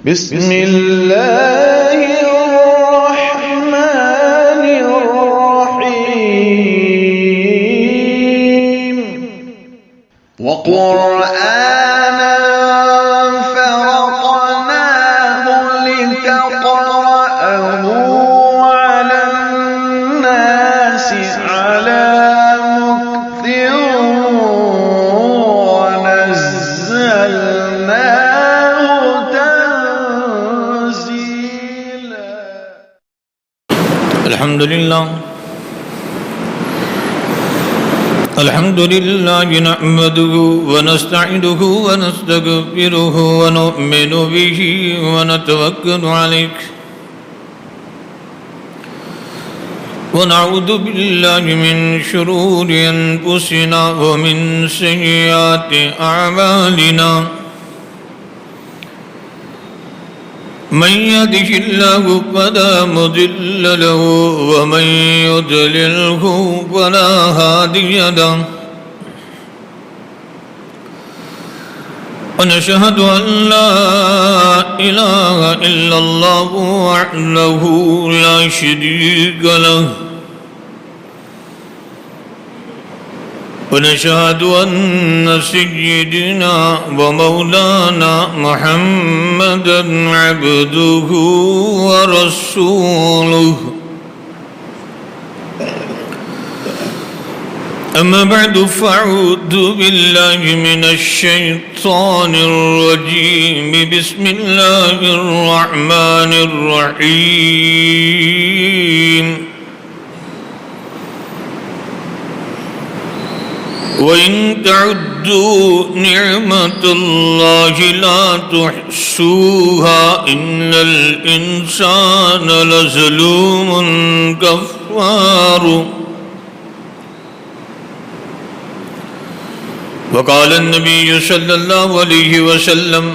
بسم اللہ الرحمن الرحیم وقرآنا فرقناه لتقرأه على الناس على مكث ونزلناه تنزيلا. الحمد لله نحمده ونستعينه ونستغفره ونؤمن به ونتوكل عليه ونعوذ بالله من شرور أنفسنا ومن سيئات أعمالنا من يهده الله فلا مضل له ومن يضلله فلا هادي له ونشهد أن لا إله إلا الله وحده لا شريك له ونشهد أن سيدنا ومولانا محمدا عبده ورسوله أما بعد فأعوذ بالله من الشيطان الرجيم بسم الله الرحمن الرحيم وَإِن تَعُدُّوا نِعْمَةَ اللَّهِ لَا تُحْصُوهَا إِنَّ الْإِنسَانَ لَظَلُومٌ كَفَّارٌ. وقال النبي صلى الله عليه وسلم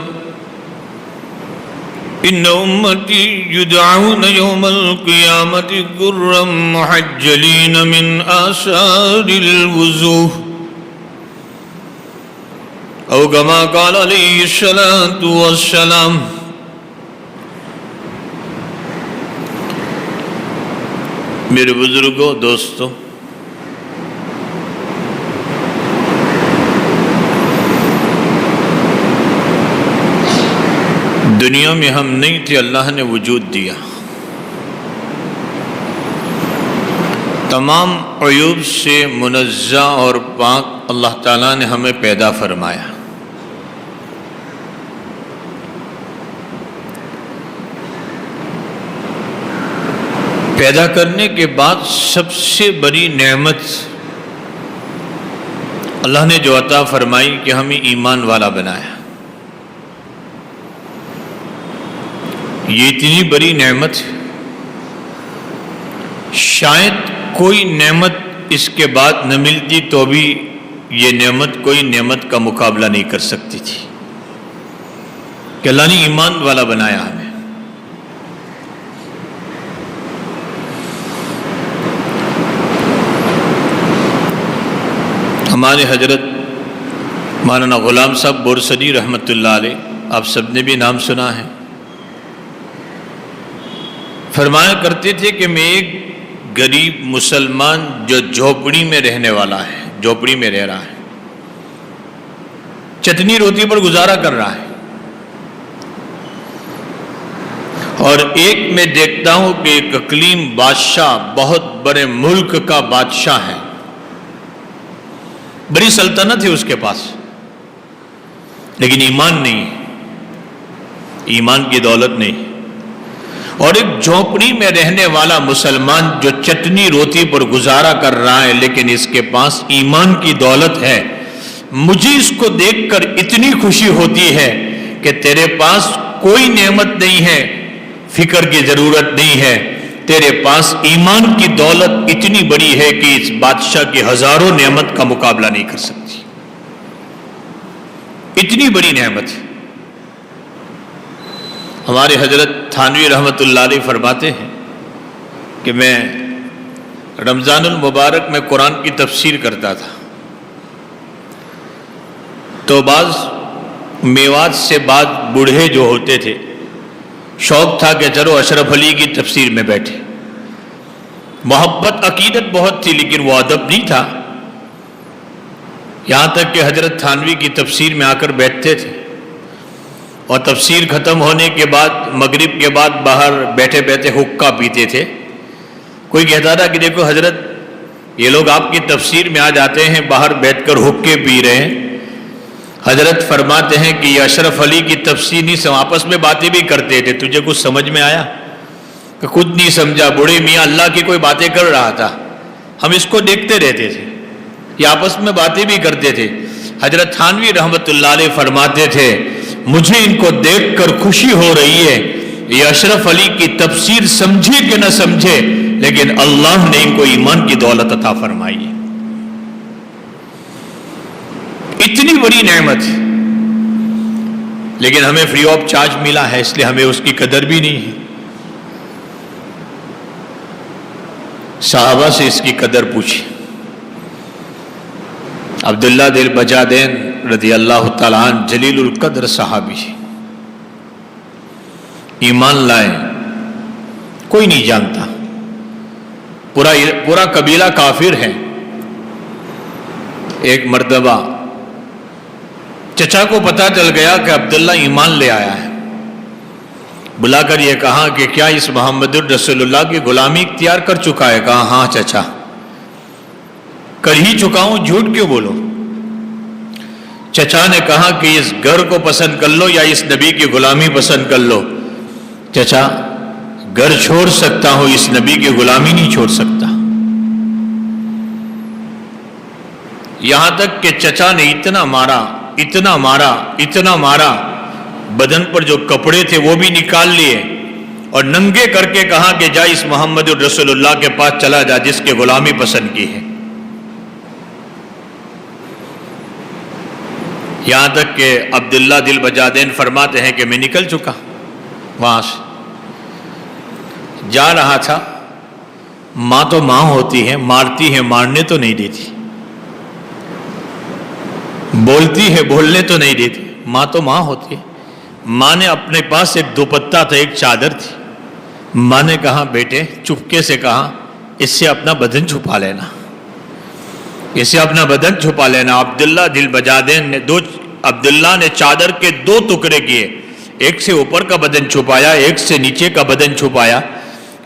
إن أمتي يدعون يوم القيامة غرا محجلين من آثار الوضوء او كما قال عليه الصلاة والسلام. میرے بزرگوں، دوستوں، دنیا میں ہم نہیں تھے، اللہ نے وجود دیا. تمام عیوب سے منزہ اور پاک اللہ تعالیٰ نے ہمیں پیدا فرمایا. پیدا کرنے کے بعد سب سے بڑی نعمت اللہ نے جو عطا فرمائی کہ ہمیں ایمان والا بنایا. یہ اتنی بڑی نعمت ہے، شاید کوئی نعمت اس کے بعد نہ ملتی تو بھی یہ نعمت کوئی نعمت کا مقابلہ نہیں کر سکتی تھی کہ اللہ نے ایمان والا بنایا ہمیں. ہمارے حضرت مولانا غلام صاحب بورسدی رحمۃ اللہ علیہ، آپ سب نے بھی نام سنا ہے، فرمایا کرتے تھے کہ میں ایک غریب مسلمان جو جھوپڑی میں رہنے والا ہے، جھوپڑی میں رہ رہا ہے، چٹنی روٹی پر گزارا کر رہا ہے، اور ایک میں دیکھتا ہوں کہ ایک اقلیم بادشاہ، بہت بڑے ملک کا بادشاہ ہے، بڑی سلطنت ہے اس کے پاس، لیکن ایمان نہیں، ایمان کی دولت نہیں. اور ایک جھونپڑی میں رہنے والا مسلمان جو چٹنی روٹی پر گزارا کر رہا ہے لیکن اس کے پاس ایمان کی دولت ہے. مجھے اس کو دیکھ کر اتنی خوشی ہوتی ہے کہ تیرے پاس کوئی نعمت نہیں ہے، فکر کی ضرورت نہیں ہے، تیرے پاس ایمان کی دولت اتنی بڑی ہے کہ اس بادشاہ کی ہزاروں نعمت کا مقابلہ نہیں کر سکتی. اتنی بڑی نعمت ہے. ہمارے حضرت تھانوی رحمۃ اللہ علیہ فرماتے ہیں کہ میں رمضان المبارک میں قرآن کی تفسیر کرتا تھا تو بعض میوات سے بعض بوڑھے جو ہوتے تھے شوق تھا کہ چلو اشرف علی کی تفسیر میں بیٹھے. محبت عقیدت بہت تھی لیکن وہ ادب نہیں تھا. یہاں تک کہ حضرت تھانوی کی تفسیر میں آ کر بیٹھتے تھے اور تفسیر ختم ہونے کے بعد مغرب کے بعد باہر بیٹھے بیٹھے حقہ پیتے تھے. کوئی کہتا تھا کہ دیکھو حضرت یہ لوگ آپ کی تفسیر میں آ جاتے ہیں باہر بیٹھ کر حقے پی رہے ہیں. حضرت فرماتے ہیں کہ یہ اشرف علی کی تفسیر نہیں، سب آپس میں باتیں بھی کرتے تھے. تجھے کچھ سمجھ میں آیا؟ کہ خود نہیں سمجھا. بوڑھے میاں اللہ کی کوئی باتیں کر رہا تھا، ہم اس کو دیکھتے رہتے تھے، یہ آپس میں باتیں بھی کرتے تھے. حضرت تھانوی رحمۃ اللہ علیہ فرماتے تھے مجھے ان کو دیکھ کر خوشی ہو رہی ہے، یہ اشرف علی کی تفسیر سمجھے کہ نہ سمجھے لیکن اللہ نے ان کو ایمان کی دولت عطا فرمائی ہے. اتنی بڑی نعمت لیکن ہمیں فری آف چارج ملا ہے، اس لیے ہمیں اس کی قدر بھی نہیں ہے. صحابہ سے اس کی قدر پوچھی. عبداللہ دل بجادین رضی اللہ تعالیٰ عنہ جلیل القدر صحابی، ایمان لائے، کوئی نہیں جانتا، پورا قبیلہ کافر ہے. ایک مرتبہ چچا کو پتا چل گیا کہ عبداللہ ایمان لے آیا ہے. بلا کر یہ کہا کہ کیا اس محمد الرسول اللہ کی غلامی اختیار کر چکا ہے؟ کہا ہاں چچا کر ہی چکا ہوں، جھوٹ کیوں بولو؟ چچا نے کہا کہ اس گھر کو پسند کر لو یا اس نبی کی غلامی پسند کر لو. چچا گھر چھوڑ سکتا ہوں، اس نبی کی غلامی نہیں چھوڑ سکتا. یہاں تک کہ چچا نے اتنا مارا بدن پر جو کپڑے تھے وہ بھی نکال لیے اور ننگے کر کے کہا کہ جا اس محمد الرسول اللہ کے پاس چلا جا جس کے غلامی پسند کی ہے. یہاں تک کہ عبداللہ دل بجادین فرماتے ہیں کہ میں نکل چکا وہاں سے، جا رہا تھا. ماں تو ماں ہوتی ہے، مارتی ہے، مارنے تو نہیں دیتی، بولتی ہے، بولنے تو نہیں دیتی. ماں تو ماں ہوتی ہے. ماں نے اپنے پاس ایک دوپٹہ تھا، ایک چادر تھی. ماں نے کہا بیٹے چپکے سے کہا اس سے اپنا بدن چھپا لینا، اسے اپنا بدن چھپا لینا. عبداللہ دل بجادین نے عبداللہ نے چادر کے 2 ٹکڑے کیے، ایک سے اوپر کا بدن چھپایا، ایک سے نیچے کا بدن چھپایا.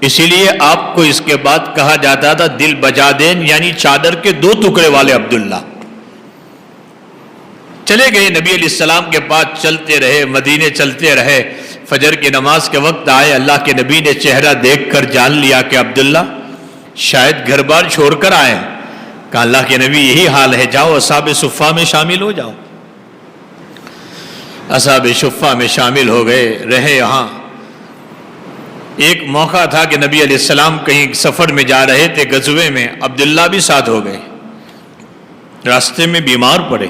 اسی لیے آپ کو اس کے بعد کہا جاتا تھا دل بجادین، یعنی چادر کے 2 ٹکڑے والے عبداللہ. چلے گئے نبی علیہ السلام کے پاس، چلتے رہے، مدینے چلتے رہے. فجر کی نماز کے وقت آئے، اللہ کے نبی نے چہرہ دیکھ کر جان لیا کہ عبداللہ شاید گھر بار چھوڑ کر آئے. کہا اللہ کے نبی یہی حال ہے، جاؤ اصحاب صفہ میں شامل ہو جاؤ. اصحاب صفہ میں شامل ہو گئے، رہے یہاں. ایک موقع تھا کہ نبی علیہ السلام کہیں سفر میں جا رہے تھے، غزوے میں، عبداللہ بھی ساتھ ہو گئے. راستے میں بیمار پڑے.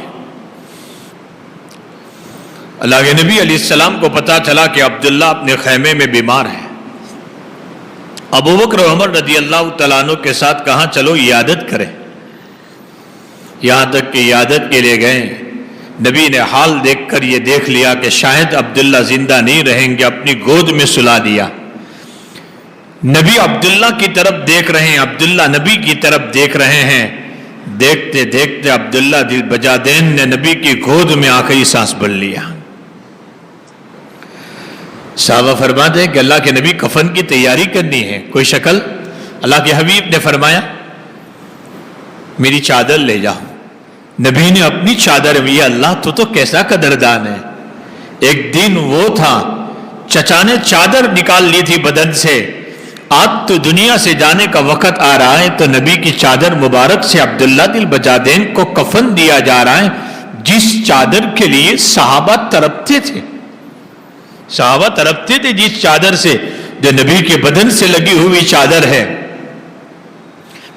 اللہ کے نبی علیہ السلام کو پتا چلا کہ عبداللہ اپنے خیمے میں بیمار ہے. ابو بکر عمر رضی اللہ تعالیٰ عنہ کے ساتھ کہا چلو عیادت کریں. یہاں تک کہ عیادت کے لیے گئے. نبی نے حال دیکھ کر یہ دیکھ لیا کہ شاید عبداللہ زندہ نہیں رہیں گے، اپنی گود میں سلا دیا. نبی عبداللہ کی طرف دیکھ رہے ہیں، عبداللہ نبی کی طرف دیکھ رہے ہیں. دیکھتے دیکھتے عبداللہ دل بجادین نے نبی کی گود میں آخری سانس بھر لیا. صحابہ فرماتے ہیں کہ اللہ کے نبی کفن کی تیاری کرنی ہے، کوئی شکل. اللہ کے حبیب نے فرمایا میری چادر لے جاؤ. نبی نے اپنی چادر، یا اللہ تو کیسا قدردان ہے. ایک دن وہ تھا چچا نے چادر نکال لی تھی بدن سے، آج تو دنیا سے جانے کا وقت آ رہا ہے تو نبی کی چادر مبارک سے عبداللہ دل بجادین کو کفن دیا جا رہا ہے، جس چادر کے لیے صحابہ تڑپتے تھے. صحابہ تڑپتے تھے جس چادر سے، جو نبی کے بدن سے لگی ہوئی چادر ہے.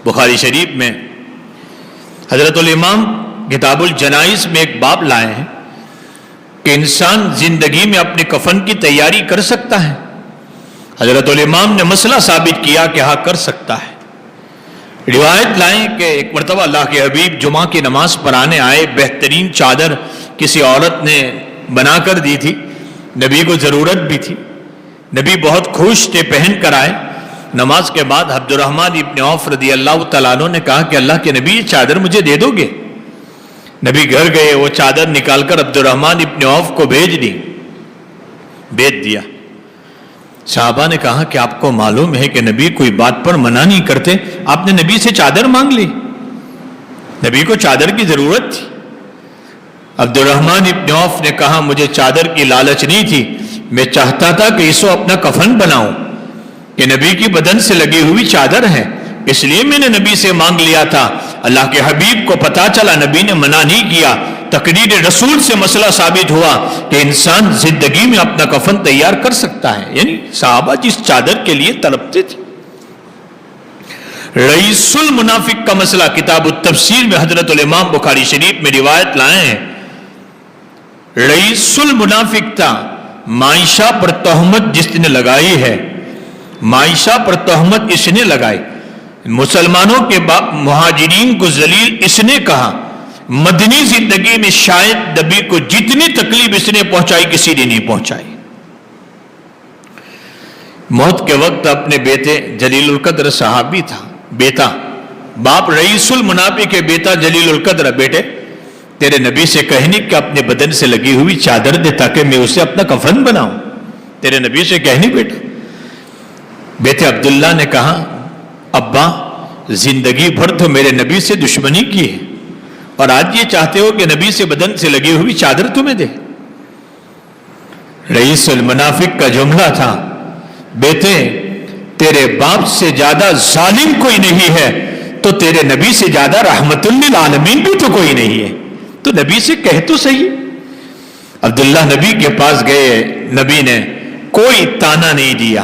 بخاری شریف میں حضرت الامام کتاب الجنائز میں ایک باب لائے ہیں کہ انسان زندگی میں اپنے کفن کی تیاری کر سکتا ہے. حضرت الامام نے مسئلہ ثابت کیا کہ ہاں کر سکتا ہے. روایت لائیں کہ ایک مرتبہ اللہ کے حبیب جمعہ کی نماز پڑھانے آئے. بہترین چادر کسی عورت نے بنا کر دی تھی، نبی کو ضرورت بھی تھی. نبی بہت خوش تھے، پہن کر آئے. نماز کے بعد عبد الرحمن ابن عوف رضی اللہ تعالیٰ عنہ نے کہا کہ اللہ کے نبی یہ چادر مجھے دے دو گے؟ نبی گھر گئے، وہ چادر نکال کر عبد الرحمن ابن عوف کو بھیج دیا. صحابہ نے کہا کہ آپ کو معلوم ہے کہ نبی کوئی بات پر منع نہیں کرتے، آپ نے نبی سے چادر مانگ لی. نبی کو چادر کی ضرورت تھی. عبد الرحمن ابن عوف نے کہا مجھے چادر کی لالچ نہیں تھی، میں چاہتا تھا کہ اسو اپنا کفن بناؤں. کہ نبی کی بدن سے لگی ہوئی چادر ہے، اس لیے میں نے نبی سے مانگ لیا تھا. اللہ کے حبیب کو پتا چلا، نبی نے منع نہیں کیا. تقریر رسول سے مسئلہ ثابت ہوا کہ انسان زندگی میں اپنا کفن تیار کر سکتا ہے. یعنی صحابہ جس چادر کے لیے تڑپتے تھے. رئیس المنافق کا مسئلہ کتاب التفسیر میں حضرت الامام بخاری شریف میں روایت لائے ہیں. رئیس المنافق تھا، معائشہ پر تہمت جس نے لگائی ہے، معائشہ پر تہمت اس نے لگائی. مسلمانوں کے مہاجرین کو ذلیل اس نے کہا. مدنی زندگی میں شاید نبی کو جتنی تکلیف اس نے پہنچائی کسی نے نہیں پہنچائی. موت کے وقت اپنے بیٹے جلیل القدر صحابی تھا، بیٹا باپ رئیس المنافق کے بیٹا جلیل القدر، بیٹے تیرے نبی سے کہنی کہ اپنے بدن سے لگی ہوئی چادر دے تاکہ میں اسے اپنا کفن بناؤں. تیرے نبی سے کہنی بیٹا. بیٹے عبداللہ نے کہا ابا زندگی بھر تو میرے نبی سے دشمنی کی ہے اور آج یہ چاہتے ہو کہ نبی سے بدن سے لگی ہوئی چادر تمہیں دے. رئیس المنافق کا جملہ تھا بیٹے تیرے باپ سے زیادہ ظالم کوئی نہیں ہے تو تیرے نبی سے زیادہ رحمت للعالمین بھی تو کوئی نہیں ہے، تو نبی سے کہہ تو صحیح. عبداللہ نبی کے پاس گئے، نبی نے کوئی تانا نہیں دیا،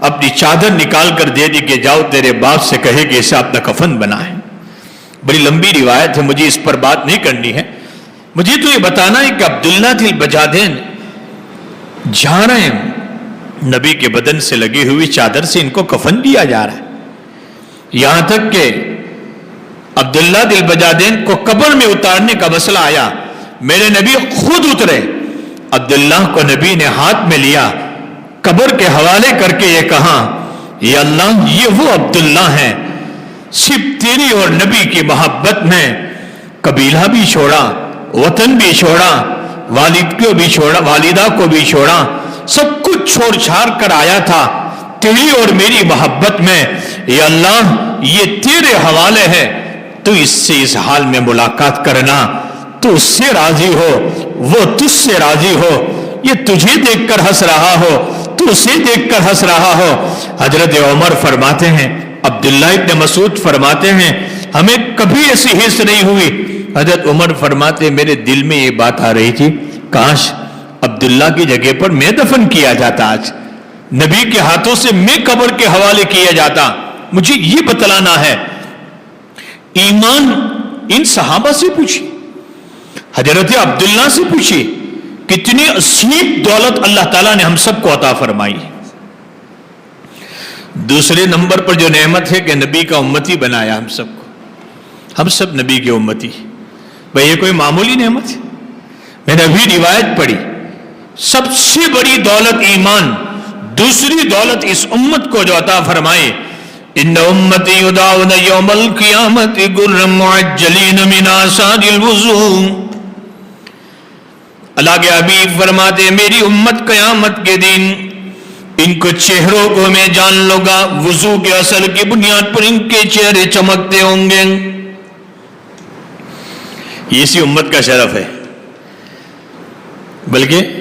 اپنی چادر نکال کر دے دی کہ جاؤ تیرے باپ سے کہے کہ اسے اپنا کفن بنائے. بڑی لمبی روایت ہے، مجھے اس پر بات نہیں کرنی ہے. مجھے تو یہ بتانا ہے کہ عبداللہ البجادین جا رہے ہیں، نبی کے بدن سے لگی ہوئی چادر سے ان کو کفن دیا جا رہا ہے. یہاں تک کہ عبداللہ البجادین کو قبر میں اتارنے کا مسئلہ آیا، میرے نبی خود اترے. عبداللہ کو نبی نے ہاتھ میں لیا، قبر کے حوالے کر کے یہ کہا یا اللہ یہ وہ عبداللہ ہیں صرف تیری اور نبی کی محبت میں قبیلہ بھی چھوڑا، وطن بھی چھوڑا، والد کو بھی چھوڑا، والدہ کو بھی چھوڑا، سب کچھ چھوڑ چھاڑ کر آیا تھا تیری اور میری محبت میں. یا اللہ یہ تیرے حوالے ہے، تو اس سے اس حال میں ملاقات کرنا، تو اس سے راضی ہو، وہ تجھ سے راضی ہو. یہ تجھے دیکھ کر ہنس رہا ہو، تو اسے دیکھ کر ہنس رہا ہو. حضرت عمر فرماتے ہیں، عبداللہ ابن مسعود فرماتے ہیں ہمیں کبھی ایسی حس نہیں ہوئی. حضرت عمر فرماتے میرے دل میں یہ بات آ رہی تھی کاش عبداللہ کی جگہ پر میں دفن کیا جاتا، آج نبی کے ہاتھوں سے میں قبر کے حوالے کیا جاتا. مجھے یہ بتلانا ہے. ایمان ان صحابہ سے پوچھی، حضرت عبداللہ سے پوچھی، کتنی عظیم دولت اللہ تعالیٰ نے ہم سب کو عطا فرمائی. دوسرے نمبر پر جو نعمت ہے کہ نبی کا امتی بنایا ہم سب کو، ہم سب نبی کے امتی. بھئی یہ کوئی معمولی نعمت ہے؟ میں نے ابھی روایت پڑھی، سب سے بڑی دولت ایمان، دوسری دولت اس امت کو جو عطا فرمائے. ان امتی یدعون یوم القیامت غرا معجلین من آثار الوضوء. اللہ کے حبیب فرماتے میری امت قیامت کے دن ان کو چہروں کو میں جان لوں گا، وضو کے اثر کی بنیاد پر ان کے چہرے چمکتے ہوں گے. یہ اسی امت کا شرف ہے. بلکہ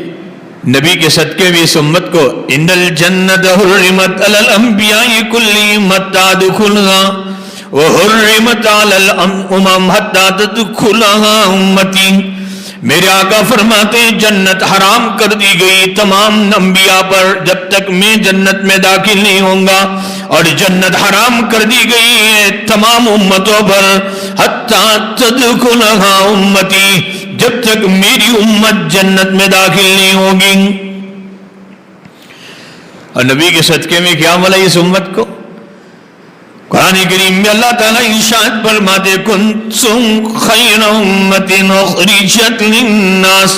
نبی کے صدقے بھی اس امت کو ان الجنت حرمت علی الانبیاء کلہم حتی تدخلها وحرمت علی الامم حتی تدخلها امتی. میرے آقا فرماتے ہیں جنت حرام کر دی گئی تمام انبیاء پر جب تک میں جنت میں داخل نہیں ہوں گا، اور جنت حرام کر دی گئی ہے تمام امتوں پر حتی تدخلها امتی، جب تک میری امت جنت میں داخل نہیں ہوگی. اور نبی کے صدقے میں کیا ملا اس امت کو؟ قرآن کریم میں اللہ تعالیٰ ارشاد فرماتے کنتم خیر امت اخرجت للناس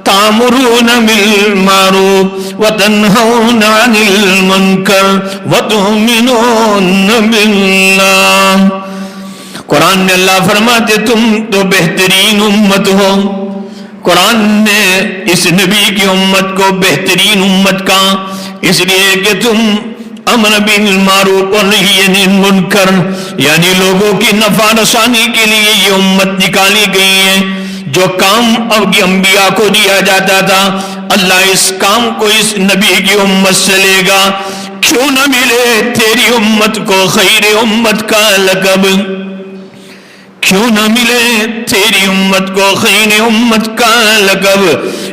تعمرون بالمعروف وتنهون عن المنکر وتؤمنون باللہ. قرآن میں اللہ فرماتے تم تو بہترین امت ہو. قرآن نے اس نبی کی امت کو بہترین امت کہا اس لیے کہ تم امر بالمعروف اور نہی عن المنکر، یعنی لوگوں کی نفع رسانی کے لیے یہ امت نکالی گئی ہے. جو کام اب انبیاء کو دیا جاتا تھا اللہ اس کام کو اس نبی کی امت سے لے گا. کیوں نہ ملے تیری امت کو خیر امت کا لقب؟ کیوں نہ ملے تیری امت کو خیر امت کا لقب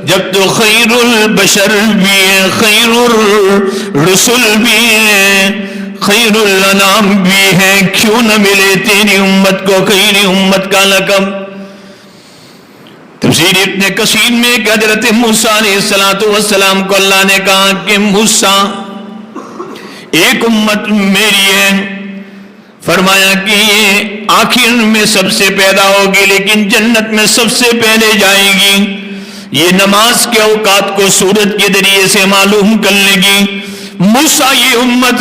جب تو خیر البشر بھی ہے، خیر الرسل بھی ہے، خیر الانام بھی ہے؟ کیوں نہ ملے تیری امت کو خیر امت کا لقب؟ تفسیر ابن کثیر میں کہ حضرت موسیٰ علیہ السلام کو اللہ نے کہا کہ موسیٰ ایک امت میری ہے، فرمایا کہ یہ آخر میں سب سے پیدا ہوگی لیکن جنت میں سب سے پہلے جائے گی. یہ نماز کے اوقات کو سورج کے ذریعے سے معلوم کر لے گی. موسیٰ یہ امت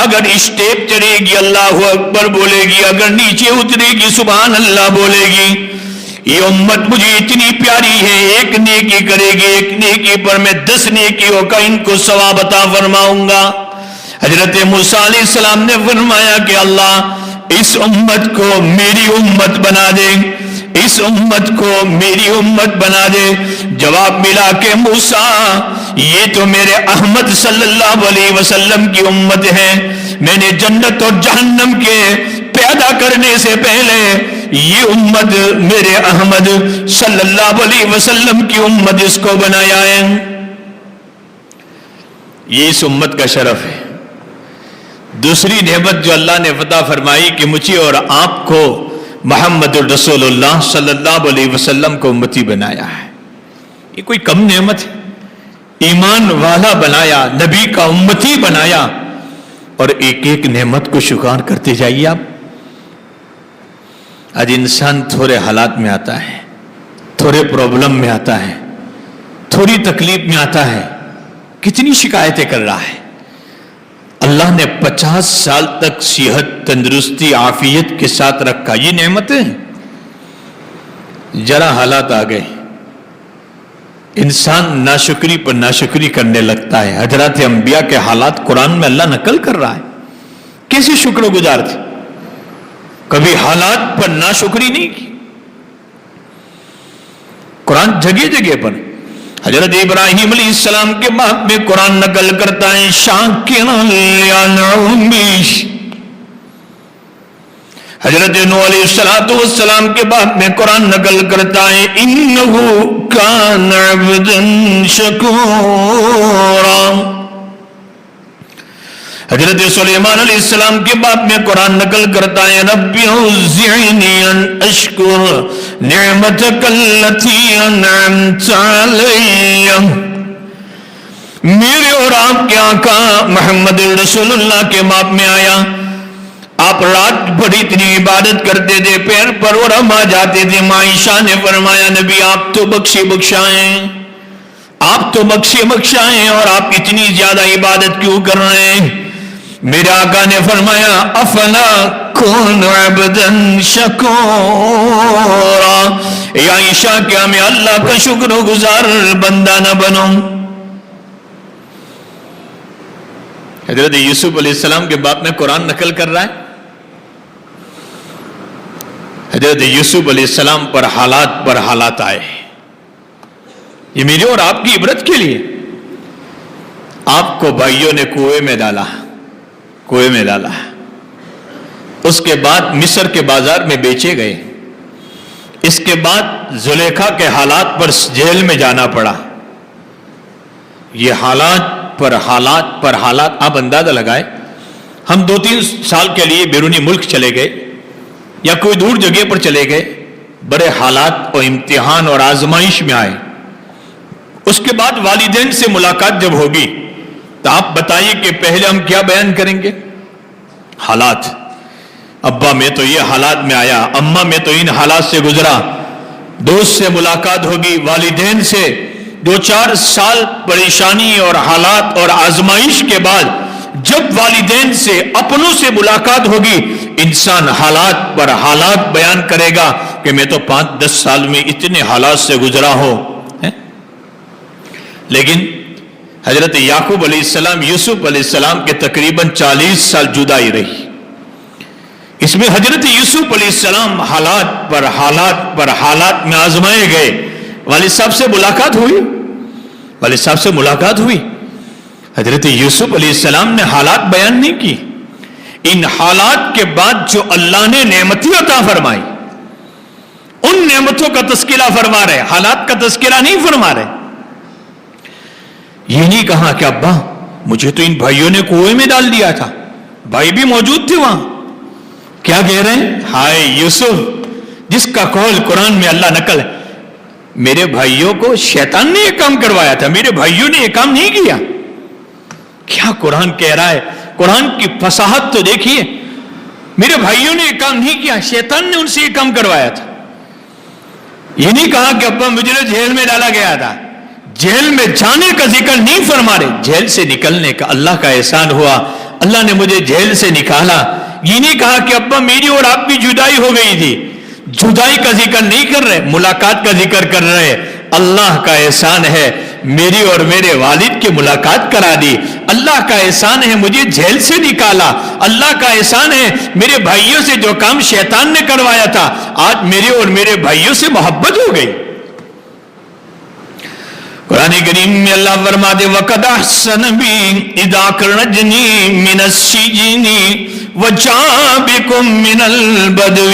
اگر اسٹیپ چڑھے گی اللہ اکبر بولے گی، اگر نیچے اترے گی سبحان اللہ بولے گی. یہ امت مجھے اتنی پیاری ہے، ایک نیکی کرے گی، ایک نیکی پر میں 10 نیکیوں کا ان کو ثواب عطا فرماؤں گا. حضرت موسیٰ علیہ السلام نے فرمایا کہ اللہ اس امت کو میری امت بنا دے، اس امت کو میری امت بنا دے. جواب ملا کہ موسیٰ یہ تو میرے احمد صلی اللہ علیہ وسلم کی امت ہے. میں نے جنت اور جہنم کے پیدا کرنے سے پہلے یہ امت میرے احمد صلی اللہ علیہ وسلم کی امت اس کو بنایا ہے. یہ اس امت کا شرف ہے. دوسری نعمت جو اللہ نے عطا فرمائی کہ مجھے اور آپ کو محمد الرسول اللہ صلی اللہ علیہ وسلم کو امتی بنایا ہے. یہ کوئی کم نعمت ہے؟ ایمان والا بنایا، نبی کا امتی بنایا، اور ایک ایک نعمت کو شکار کرتے جائیے آپ. آج انسان تھوڑے حالات میں آتا ہے، تھوڑے پرابلم میں آتا ہے، تھوڑی تکلیف میں آتا ہے، کتنی شکایتیں کر رہا ہے. اللہ نے 50 سال تک صحت، تندرستی، عافیت کے ساتھ رکھا. یہ نعمتیں ذرا حالات آ گئے انسان ناشکری پر ناشکری کرنے لگتا ہے. حضرات انبیاء کے حالات قرآن میں اللہ نقل کر رہا ہے. کیسے شکر گزار تھے، کبھی حالات پر ناشکری نہیں کی. قرآن جگہ جگہ پر حضرت ابراہیم علیہ السلام کے بعد میں قرآن نقل کرتا ہے شاکرا لانعمی. حضرت نوح علیہ السلام کے بعد میں قرآن نقل کرتا ہے انہ کان عبدا شکورا. حضرت سلیمان علیہ السلام کے بعد میں قرآن نقل کرتا ہے رب اوزعنی ان اشکر نعمتک التی انعمت علی. میرے اور آپ کے آقا محمد رسول اللہ کے بعد میں آیا. آپ رات بھر اتنی عبادت کرتے تھے، پیر پر ورما جاتے تھے. عائشہ نے فرمایا نبی آپ تو بخشے بخشائیں، آپ تو بخشے بخشائیں، اور آپ اتنی زیادہ عبادت کیوں کر رہے ہیں؟ میرے آقا نے فرمایا افلا کون عبدا شکورا. اے عائشہ کیا میں اللہ کا شکر گزار بندہ نہ بنوں؟ حضرت یوسف علیہ السلام کے باپ میں قرآن نقل کر رہا ہے. حضرت یوسف علیہ السلام پر حالات آئے. یہ میرے اور آپ کی عبرت کے لیے. آپ کو بھائیوں نے کنویں میں ڈالا، اس کے بعد مصر کے بازار میں بیچے گئے. اس کے بعد زلیخا کے حالات پر جیل میں جانا پڑا. یہ حالات پر حالات آپ اندازہ لگائے. ہم 2-3 سال کے لیے بیرونی ملک چلے گئے یا کوئی دور جگہ پر چلے گئے، بڑے حالات اور امتحان اور آزمائش میں آئے. اس کے بعد والدین سے ملاقات جب ہوگی تو آپ بتائیے کہ پہلے ہم کیا بیان کریں گے؟ حالات. ابا میں تو یہ حالات میں آیا، اماں میں تو ان حالات سے گزرا. دوست سے ملاقات ہوگی، والدین سے دو چار سال پریشانی اور حالات اور آزمائش کے بعد جب والدین سے اپنوں سے ملاقات ہوگی انسان حالات پر حالات بیان کرے گا کہ میں تو 5-10 سال میں اتنے حالات سے گزرا ہوں. لیکن حضرت یعقوب علیہ السلام یوسف علیہ السلام کے تقریباً 40 سال جدائی رہی. اس میں حضرت یوسف علیہ السلام حالات پر حالات میں آزمائے گئے. والد صاحب سے ملاقات ہوئی. حضرت یوسف علیہ السلام نے حالات بیان نہیں کی. ان حالات کے بعد جو اللہ نے نعمتیں عطا فرمائی ان نعمتوں کا تذکرہ فرما رہے, حالات کا تذکرہ نہیں فرما رہے. یہ نہیں کہا کہ ابا مجھے تو ان بھائیوں نے کنویں میں ڈال دیا تھا, بھائی بھی موجود تھے وہاں. کیا کہہ رہے ہیں؟ ہائے یوسف, جس کا قول قرآن میں اللہ نقل ہے, میرے بھائیوں کو شیطان نے یہ کام کروایا تھا, میرے بھائیوں نے یہ کام نہیں کیا. کیا قرآن کہہ رہا ہے؟ قرآن کی فصاحت تو دیکھیے. میرے بھائیوں نے یہ کام نہیں کیا, شیطان نے ان سے یہ کام کروایا تھا. یہ نہیں کہا کہ ابا مجھے جیل میں ڈالا گیا تھا. جیل میں جانے کا ذکر نہیں فرما رہے, جیل سے نکلنے کا اللہ کا احسان ہوا, اللہ نے مجھے جیل سے نکالا. یہ نہیں کہا کہ ابا میری اور آپ کی جدائی ہو گئی تھی, جدائی کا ذکر نہیں کر رہے, ملاقات کا ذکر کر رہے. اللہ کا احسان ہے میری اور میرے والد کی ملاقات کرا دی. اللہ کا احسان ہے مجھے جیل سے نکالا. اللہ کا احسان ہے میرے بھائیوں سے جو کام شیطان نے کروایا تھا آج میرے اور میرے بھائیوں سے محبت ہو گئی. قرآن کریم میں اللہ فرماتے وَقَدْ أَحْسَنَ بِي إِذْ أَخْرَجَنِي مِنَ السِّجْنِ وَجَاءَ بِكُم مِّنَ الْبَدْوِ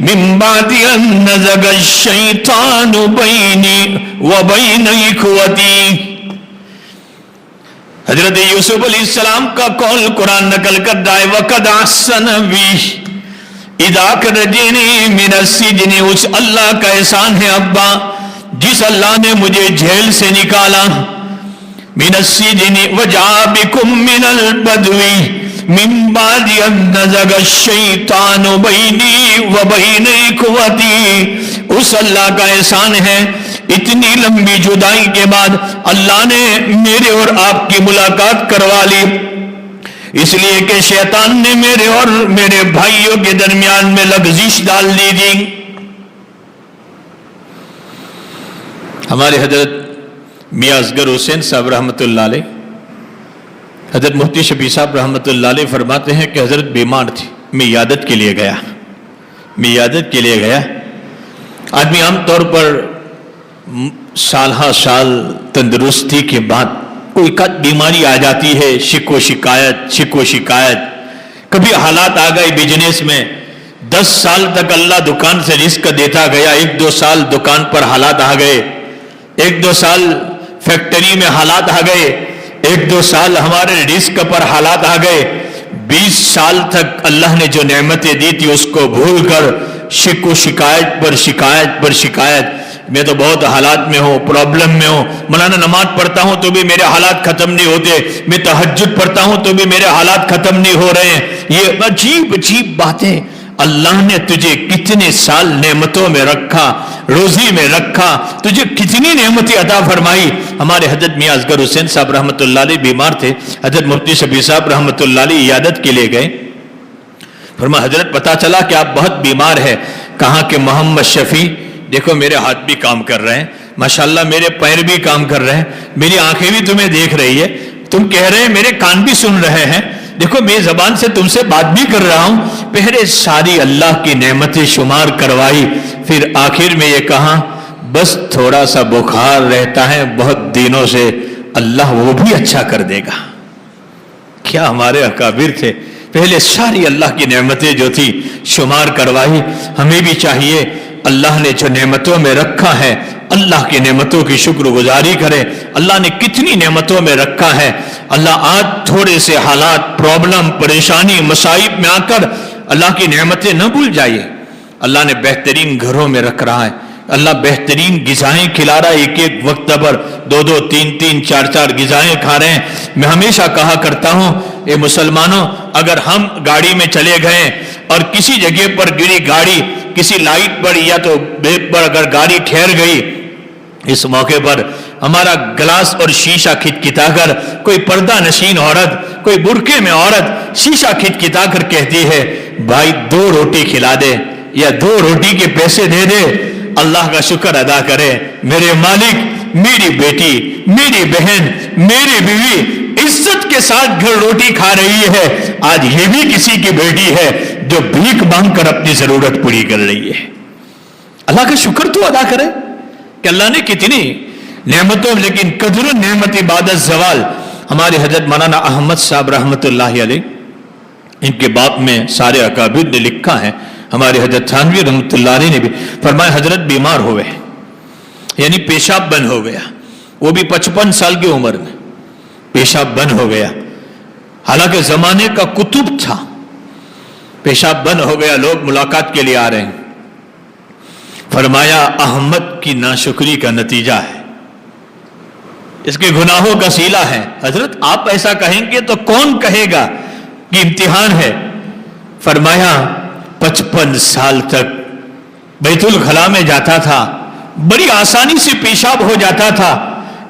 مِن بَعْدِ أَن نَّزَغَ الشَّيْطَانُ بَيْنِي وَبَيْنَ إِخْوَتِي. حضرت یوسف علیہ السلام کا قول قرآن نقل کرتا ہے وَقَدْ أَحْسَنَ بِي إِذْ أَخْرَجَنِي مِنَ السِّجْنِ. اس اللہ کا احسان ہے ابا جس اللہ نے مجھے جیل سے نکالا. من السجن وجاء بكم من البدو من بعد ان نزغ الشیطان بینی وبین اخوتی. اس اللہ کا احسان ہے اتنی لمبی جدائی کے بعد اللہ نے میرے اور آپ کی ملاقات کروا لی, اس لیے کہ شیطان نے میرے اور میرے بھائیوں کے درمیان میں لغزش ڈال دی تھی. ہمارے حضرت میاں اصغر حسین صاحب رحمۃ اللہ علیہ, حضرت مفتی شفیع صاحب رحمۃ اللہ علیہ فرماتے ہیں کہ حضرت بیمار تھی, میں عیادت کے لیے گیا. آدمی عام طور پر سال ہا سال تندرستی کے بعد کوئی بیماری آ جاتی ہے, شک و شکایت. کبھی حالات آ گئے بزنس میں, 10 سال تک اللہ دکان سے رزق دیتا گیا, 1-2 سال دکان پر حالات آ گئے, 1-2 سال فیکٹری میں حالات آ گئے, 1-2 سال ہمارے رزق پر حالات آ گئے. 20 سال تک اللہ نے جو نعمتیں دی تھی اس کو بھول کر شک و شکایت پر شکایت. میں تو بہت حالات میں ہوں, پرابلم میں ہوں, مولانا نماز پڑھتا ہوں تو بھی میرے حالات ختم نہیں ہوتے, میں تہجد پڑھتا ہوں تو بھی میرے حالات ختم نہیں ہو رہے ہیں. یہ عجیب باتیں. اللہ نے تجھے کتنے سال نعمتوں میں رکھا, روزی میں رکھا, تجھے کتنی نعمتیں عطا فرمائی. ہمارے حضرت میاں اصغر حسین صاحب رحمۃ اللہ علیہ بیمار تھے. حضرت مفتی شفیع صاحب رحمۃ اللہ علیہ عیادت کے لیے گئے. فرمایا حضرت پتا چلا کہ آپ بہت بیمار ہیں. کہا کہ محمد شفیع دیکھو میرے ہاتھ بھی کام کر رہے ہیں, ماشاءاللہ میرے پیر بھی کام کر رہے ہیں, میری آنکھیں بھی تمہیں دیکھ رہی ہے, تم کہہ رہے ہیں میرے کان بھی سن رہے ہیں, دیکھو میں زبان سے تم سے بات بھی کر رہا ہوں. پہلے ساری اللہ کی نعمتیں شمار کروائی, پھر آخر میں یہ کہا بس تھوڑا سا بخار رہتا ہے بہت دنوں سے, اللہ وہ بھی اچھا کر دے گا. کیا ہمارے اکابر تھے, پہلے ساری اللہ کی نعمتیں جو تھی شمار کروائی. ہمیں بھی چاہیے اللہ نے جو نعمتوں میں رکھا ہے اللہ کی نعمتوں کی شکر گزاری کرے. اللہ نے کتنی نعمتوں میں رکھا ہے. اللہ آج تھوڑے سے حالات, پرابلم, پریشانی, مصائب میں آ کر اللہ کی نعمتیں نہ بھول جائیے. اللہ نے بہترین گھروں میں رکھ رہا ہے, اللہ بہترین غذائیں کھلا رہا ہے, ایک وقت پر 2-2, 3-3, 4-4 غذائیں کھا رہے ہیں. میں ہمیشہ کہا کرتا ہوں اے مسلمانوں, اگر ہم گاڑی میں چلے گئے اور کسی جگہ پر گری گاڑی, کسی لائٹ پر یا تو بریک پر اگر گاڑی ٹھہر گئی, اس موقع پر ہمارا گلاس اور شیشہ کھٹکھٹا کر کوئی پردہ نشین عورت، کوئی برقعے میں عورت شیشہ کھٹکھٹا کر کہتی ہے بھائی 2 روٹی کھلا دے یا 2 روٹی کے پیسے دے دے، اللہ کا شکر ادا کرے میرے مالک میری بیٹی، میری بہن، میری بیوی عزت کے ساتھ گھر روٹی کھا رہی ہے، آج یہ بھی کسی کی بیٹی ہے جو بھیک مانگ کر اپنی ضرورت پوری کر رہی ہے۔ اللہ کا شکر تو ادا کرے کہ اللہ نے کتنی نعمتوں، لیکن قدر نعمت بعد الزوال۔ ہمارے حضرت مولانا احمد صاحب رحمۃ اللہ علیہ، ان کے باپ میں سارے اکابر نے لکھا ہے، ہمارے حضرت تھانوی رحمۃ اللہ علیہ نے بھی فرمایا حضرت بیمار ہوئے، یعنی پیشاب بند ہو گیا، وہ بھی 55 سال کی عمر میں پیشاب بند ہو گیا، حالانکہ زمانے کا کتب تھا، پیشاب بند ہو گیا، لوگ ملاقات کے لیے آ رہے ہیں، فرمایا احمد کی ناشکری کا نتیجہ ہے، اس کے گناہوں کا صلہ ہے۔ حضرت آپ ایسا کہیں گے تو کون کہے گا کہ امتحان ہے؟ فرمایا 55 سال تک بیت الخلاء میں جاتا تھا، بڑی آسانی سے پیشاب ہو جاتا تھا،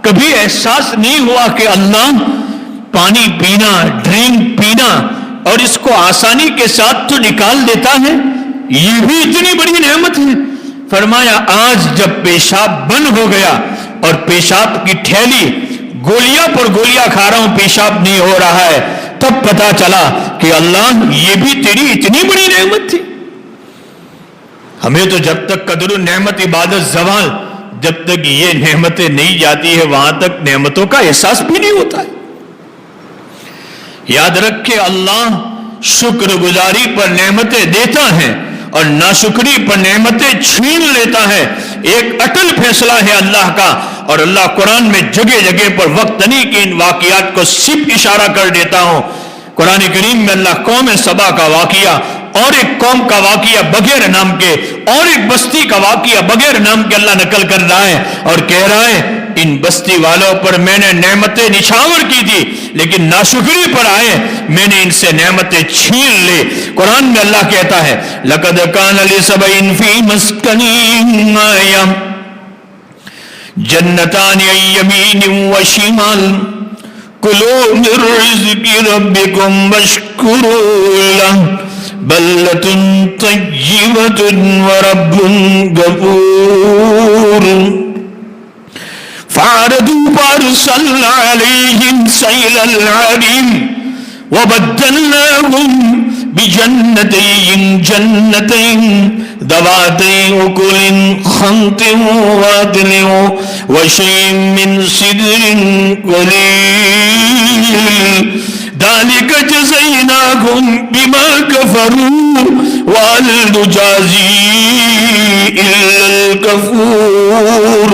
کبھی احساس نہیں ہوا کہ اللہ پانی پینا، ڈرنک پینا اور اس کو آسانی کے ساتھ تو نکال دیتا ہے، یہ بھی اتنی بڑی نعمت ہے۔ فرمایا آج جب پیشاب بند ہو گیا اور پیشاب کی تھیلی گولیاں پر گولیاں کھا رہا ہوں، پیشاب نہیں ہو رہا ہے، تب پتا چلا کہ اللہ یہ بھی تیری اتنی بڑی نعمت تھی۔ ہمیں تو جب تک قدر نعمت عبادت زوال، جب تک یہ نعمتیں نہیں جاتی ہے وہاں تک نعمتوں کا احساس بھی نہیں ہوتا ہے۔ یاد رکھے اللہ شکر گزاری پر نعمتیں دیتا ہے اور ناشکری پر نعمتیں چھین لیتا ہے، ایک اٹل فیصلہ ہے اللہ کا، اور اللہ قرآن میں جگہ جگہ پر وقت نہیں کہ ان واقعات کو صرف اشارہ کر دیتا ہوں۔ قرآن کریم میں اللہ قوم سبا کا واقعہ اور ایک قوم کا واقعہ بغیر نام کے اور ایک بستی کا واقعہ بغیر نام کے اللہ نقل کر رہا ہے اور کہہ رہا ہے ان بستی والوں پر میں نے نعمتیں نچھاور کی تھی، لیکن ناشکری پر آئے میں نے ان سے نعمتیں چھین لی۔ قرآن میں اللہ کہتا ہے لَقَدْ كَانَ لِسَبَإٍ فِي مَسْكَنِهِمْ آيَةٌ جنتان عن يمين وشمال كلوا من رزق ربكم واشكروا له بلدة طيبة ورب غفور فأعرضوا فأرسلنا عليهم سيل العرم وبدلناهم بجنتين ذواتي أكل خمط وعدل وشيء من سدر قليل ذلك جزيناهم بما كفروا وهل نجازي إلا الكفور۔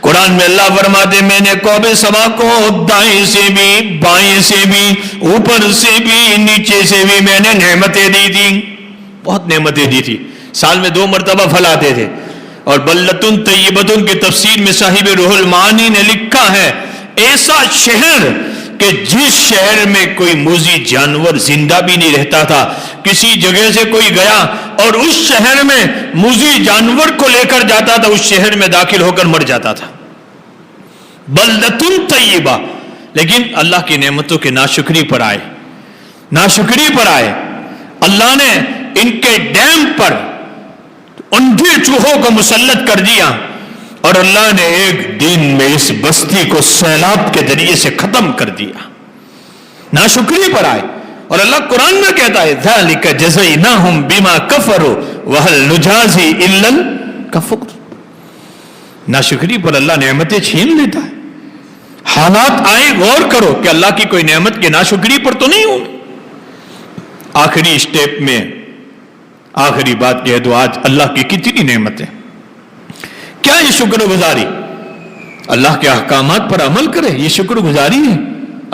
قرآن میں اللہ فرماتے میں نے قوم سبا کو دائیں سے بھی بائیں سے بھی اوپر سے بھی نیچے سے بھی میں نے نعمتیں دی تھی، بہت نعمتیں دی تھی، سال میں 2 مرتبہ پھل آتے تھے۔ اور بلتن طیبتن کی تفسیر میں صاحب روح المعانی نے لکھا ہے ایسا شہر کہ جس شہر میں کوئی موذی جانور زندہ بھی نہیں رہتا تھا، کسی جگہ سے کوئی گیا اور اس شہر میں موذی جانور کو لے کر جاتا تھا، اس شہر میں داخل ہو کر مر جاتا تھا۔ بلدتن طیبہ، لیکن اللہ کی نعمتوں کے ناشکری پر آئے، ناشکری پر آئے، اللہ نے ان کے ڈیم پر اندھے چوہوں کو مسلط کر دیا اور اللہ نے ایک دن میں اس بستی کو سیلاب کے ذریعے سے ختم کر دیا، ناشکری پر آئے۔ اور اللہ قرآن میں کہتا ہے ذَلِكَ جَزَيْنَاهُمْ بِمَا كَفَرُوا وَهَلْ نُجَازِي إِلَّا الْكَفُورَ۔ ناشکری پر اللہ نعمتیں چھین لیتا ہے۔ حالات آئے غور کرو کہ اللہ کی کوئی نعمت کے ناشکری پر تو نہیں ہوں۔ آخری سٹیپ میں آخری بات کہہ دو، آج اللہ کی کتنی نعمتیں، کیا یہ شکر گزاری؟ اللہ کے احکامات پر عمل کرے، یہ شکر گزاری ہے۔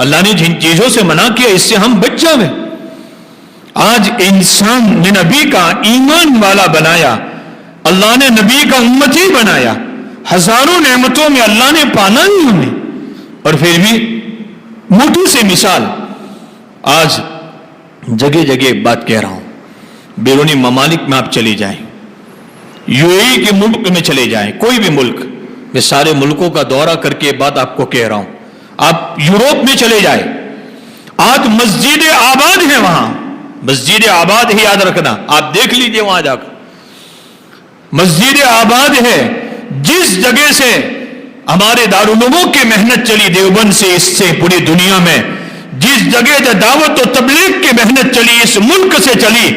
اللہ نے جن چیزوں سے منع کیا اس سے ہم بچ جاویں۔ آج انسان نے نبی کا ایمان والا بنایا، اللہ نے نبی کا امتی بنایا، ہزاروں نعمتوں میں اللہ نے پالا ہی ہمیں، اور پھر بھی موٹی سے مثال آج جگہ جگہ بات کہہ رہا ہوں، بیرونی ممالک میں آپ چلی جائیں، یو اے ای کے ملک میں چلے جائیں، کوئی بھی ملک، میں سارے ملکوں کا دورہ کر کے بات آپ کو کہہ رہا ہوں. آپ یوروپ میں چلے جائے, آج مسجد آباد ہے وہاں, مسجد آباد ہی یاد رکھنا, آپ دیکھ لیجئے وہاں جا کر مسجد آباد ہے. جس جگہ سے ہمارے دارالعلوموں کی محنت چلی دیوبند سے, اس سے پوری دنیا میں جس جگہ جو دعوت و تبلیغ کی محنت چلی اس ملک سے چلی,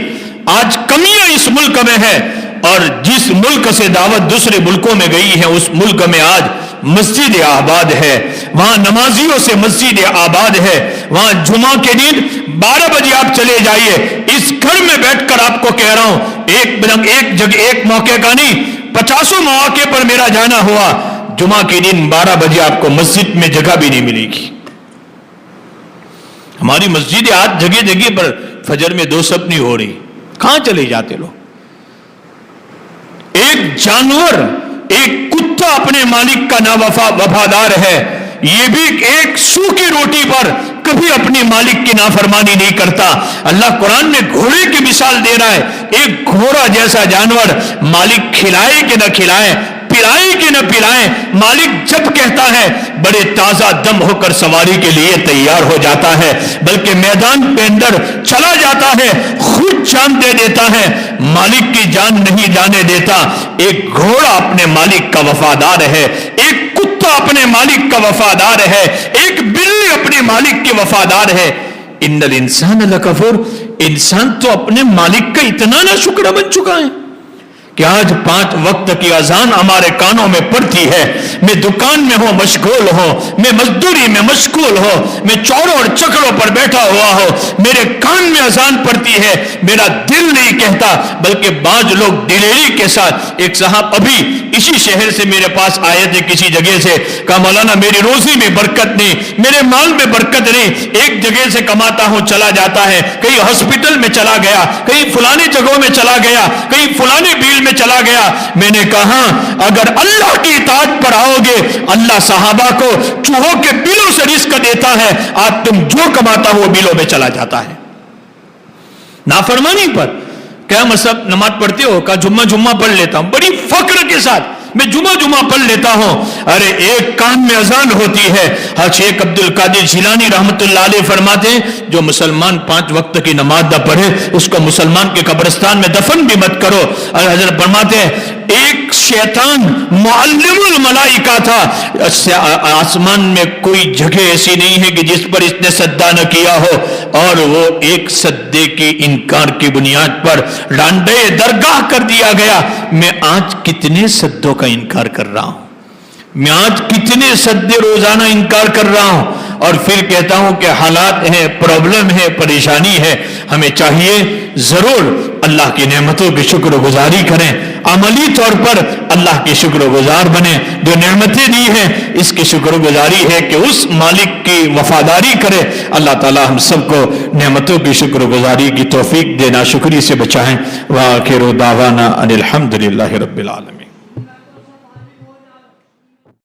آج کمیاں اس ملک میں ہے. اور جس ملک سے دعوت دوسرے ملکوں میں گئی ہے اس ملک میں آج مسجد آباد ہے, وہاں نمازیوں سے مسجد آباد ہے. وہاں جمعہ کے دن 12 بجے آپ چلے جائیے, اس گھر میں بیٹھ کر آپ کو کہہ رہا ہوں, ایک جگہ ایک موقع کا نہیں 50 مواقع پر میرا جانا ہوا, جمعہ کے دن 12 بجے آپ کو مسجد میں جگہ بھی نہیں ملے گی. ہماری مسجد آج جگہ جگہ پر فجر میں 2 صف نہیں ہو رہی, کہاں چلے جاتے لوگ. ایک جانور, ایک کتا اپنے مالک کا وفادار ہے, یہ بھی ایک سوکھی روٹی پر کبھی اپنے مالک کی نافرمانی نہیں کرتا. اللہ قرآن میں گھوڑے کی مثال دے رہا ہے, ایک گھوڑا جیسا جانور مالک کھلائے کہ نہ کھلائے, پلائے کہ نہ پلائے, مالک جب کہتا ہے بڑے تازہ دم ہو کر سواری کے لیے تیار ہو جاتا ہے, بلکہ میدان پہ اندر چلا جاتا ہے, خود جان دے دیتا ہے, مالک کی جان نہیں جانے دیتا. ایک گھوڑا اپنے مالک کا وفادار ہے, ایک کتا اپنے مالک کا وفادار ہے, ایک بلی اپنے مالک کے وفادار ہے. ان الانسان لکفور, انسان تو اپنے مالک کا اتنا نہ شکر بن چکا ہے کہ آج 5 وقت کی اذان ہمارے کانوں میں پڑتی ہے. میں دکان میں ہوں مشغول ہوں, میں مزدوری میں مشغول ہوں, میں چوروں اور چکروں پر بیٹھا ہوا ہوں, میرے کان میں اذان پڑتی ہے, میرا دل نہیں کہتا, بلکہ بعض لوگ دلیری کے ساتھ. ایک صاحب ابھی اسی شہر سے میرے پاس آئے تھے کسی جگہ سے, کہا مولانا میری روزی میں برکت نہیں, میرے مال میں برکت نہیں, ایک جگہ سے کماتا ہوں چلا جاتا ہے, کہیں ہاسپٹل میں چلا گیا, کہیں فلانی جگہوں میں چلا گیا, کہیں فلانی بیل میں چلا گیا. میں نے کہا اگر اللہ کی اطاعت پر آؤ گے, اللہ صحابہ کو چوہوں کے بلوں سے رزق دیتا ہے, آج تم جو کماتا ہو بلوں میں چلا جاتا ہے. نافرمانی پر کیا مطلب نماز پڑھتے ہو؟ کہا جمعہ پڑھ لیتا ہوں, بڑی فخر کے ساتھ میں جمعہ پڑھ لیتا ہوں. ارے ایک کان میں اذان ہوتی ہے. حضرت شیخ عبد القادر جیلانی رحمت اللہ علیہ فرماتے ہیں جو مسلمان 5 وقت کی نماز نہ پڑھے اس کو مسلمان کے قبرستان میں دفن بھی مت کرو. اور حضرت فرماتے ہیں ایک شیطان معلم الملائکہ تھا, آسمان میں کوئی جگہ ایسی نہیں ہے کہ جس پر اس نے سجدہ نہ کیا ہو, اور وہ ایک سجدے کے انکار کی بنیاد پر ڈانڈے درگاہ کر دیا گیا. میں آج کتنے سجدوں کا انکار کر رہا ہوں, میں آج کتنے سجدے روزانہ انکار کر رہا ہوں, اور پھر کہتا ہوں کہ حالات ہیں, پرابلم ہے, پریشانی ہے. ہمیں چاہیے ضرور اللہ کی نعمتوں کی شکر گزاری کریں, عملی طور پر اللہ کے شکر گزار بنیں. جو نعمتیں دی ہیں اس کی شکر گزاری ہے کہ اس مالک کی وفاداری کرے. اللہ تعالی ہم سب کو نعمتوں کی شکر گزاری کی توفیق دینا, شکری سے بچائیں. وآخر دعوانا ان الحمد للہ رب العالمین.